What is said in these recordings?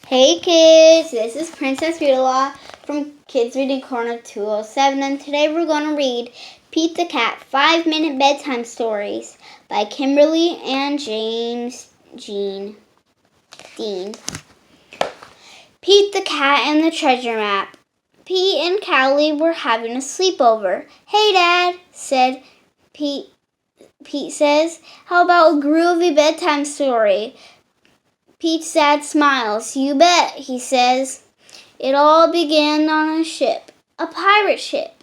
Hey kids, this is Princess Readalong from Kids Reading Corner 207, and today we're going to read Pete the Cat 5-Minute Bedtime Stories by Kimberly and James Dean. Pete the Cat and the Treasure Map. Pete and Callie were having a sleepover. Hey Dad, said Pete says, how about a groovy bedtime story? Pete's dad smiles. You bet, he says. It all began on a ship, a pirate ship.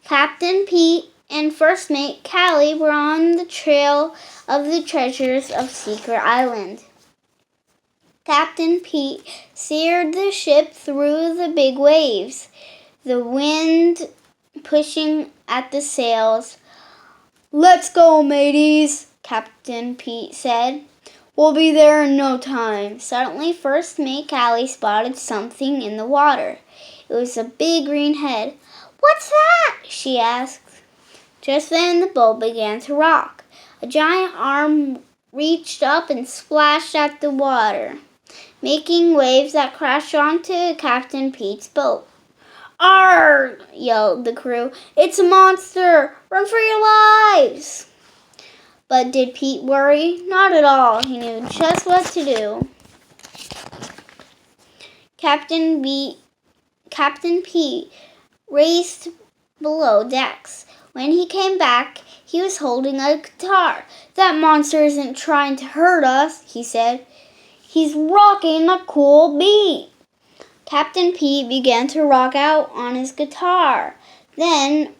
Captain Pete and First Mate Callie were on the trail of the treasures of Secret Island. Captain Pete steered the ship through the big waves, the wind pushing at the sails. Let's go, mateys, Captain Pete said. We'll be there in no time. Suddenly, First Mate Callie spotted something in the water. It was a big green head. What's that? She asked. Just then, the boat began to rock. A giant arm reached up and splashed at the water, making waves that crashed onto Captain Pete's boat. Arr! Yelled the crew. It's a monster! Run for your lives! But did Pete worry? Not at all. He knew just what to do. Captain Pete raced below decks. When he came back, he was holding a guitar. That monster isn't trying to hurt us, he said. He's rocking a cool beat. Captain Pete began to rock out on his guitar. Then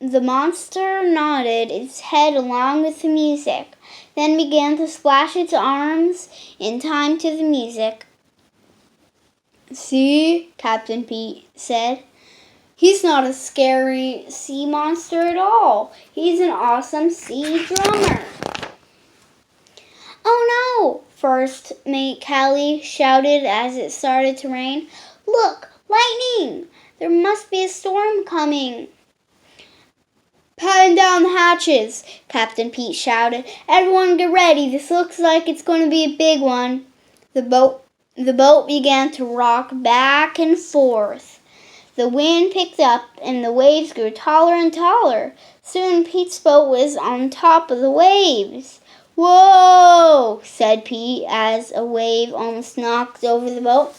the monster nodded its head along with the music, then began to splash its arms in time to the music. See, Captain Pete said. He's not a scary sea monster at all. He's an awesome sea drummer. Oh no! First Mate Callie shouted as it started to rain. Look, lightning! There must be a storm coming. Batten down the hatches, Captain Pete shouted. Everyone get ready. This looks like it's going to be a big one. The boat began to rock back and forth. The wind picked up and the waves grew taller and taller. Soon Pete's boat was on top of the waves. Whoa, said Pete as a wave almost knocked over the boat.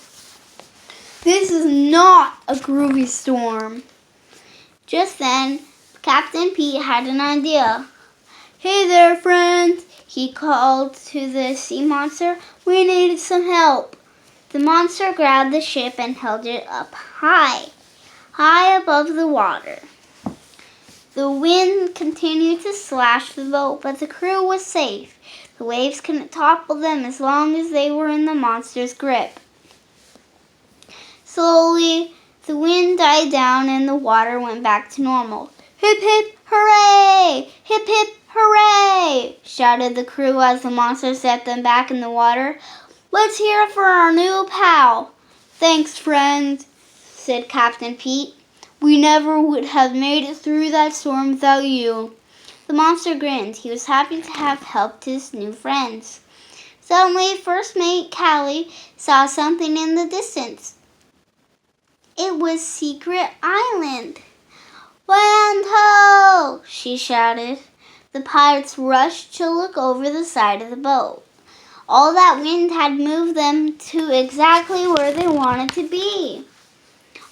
This is not a groovy storm. Just then, Captain Pete had an idea. Hey there, friends, he called to the sea monster. We needed some help. The monster grabbed the ship and held it up high above the water. The wind continued to slash the boat, but the crew was safe. The waves couldn't topple them as long as they were in the monster's grip. Slowly, the wind died down and the water went back to normal. Hip, hip, hooray! Hip, hip, hooray! Shouted the crew as the monster set them back in the water. Let's hear it for our new pal. Thanks, friend, said Captain Pete. We never would have made it through that storm without you. The monster grinned. He was happy to have helped his new friends. Suddenly, First Mate Callie saw something in the distance. It was Secret Island. Land ho! She shouted. The pirates rushed to look over the side of the boat. All that wind had moved them to exactly where they wanted to be.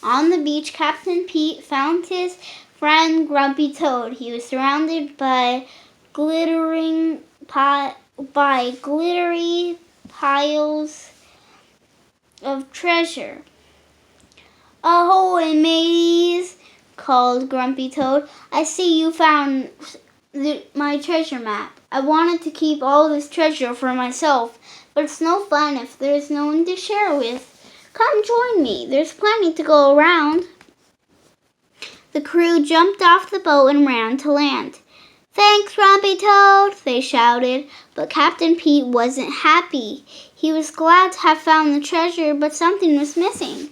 On the beach, Captain Pete found his friend Grumpy Toad. He was surrounded by glittery piles of treasure. Ahoy, mateys! Called Grumpy Toad. I see you found my treasure map. I wanted to keep all this treasure for myself, but it's no fun if there's no one to share with. Come join me. There's plenty to go around. The crew jumped off the boat and ran to land. Thanks, Grumpy Toad, they shouted, but Captain Pete wasn't happy. He was glad to have found the treasure, but something was missing.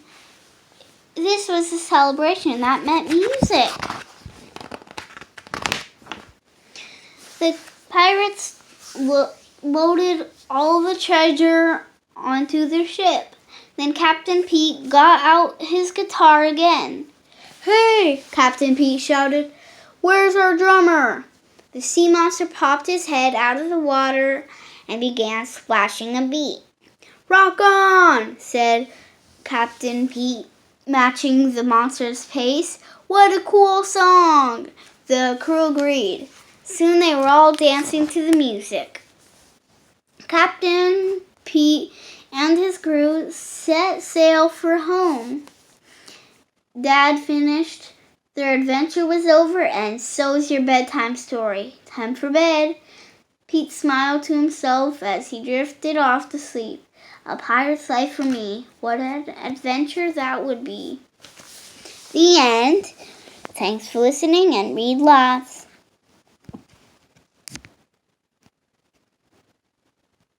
This was a celebration that meant music. The pirates loaded all the treasure onto their ship. Then Captain Pete got out his guitar again. "Hey!" Captain Pete shouted. "Where's our drummer?" The sea monster popped his head out of the water and began splashing a beat. "Rock on!" said Captain Pete, matching the monster's pace. "What a cool song!" The crew agreed. Soon they were all dancing to the music. Captain Pete and his crew set sail for home. Dad finished. Their adventure was over, and so's your bedtime story. Time for bed. Pete smiled to himself as he drifted off to sleep. A pirate's life for me. What an adventure that would be. The end. Thanks for listening, and read lots.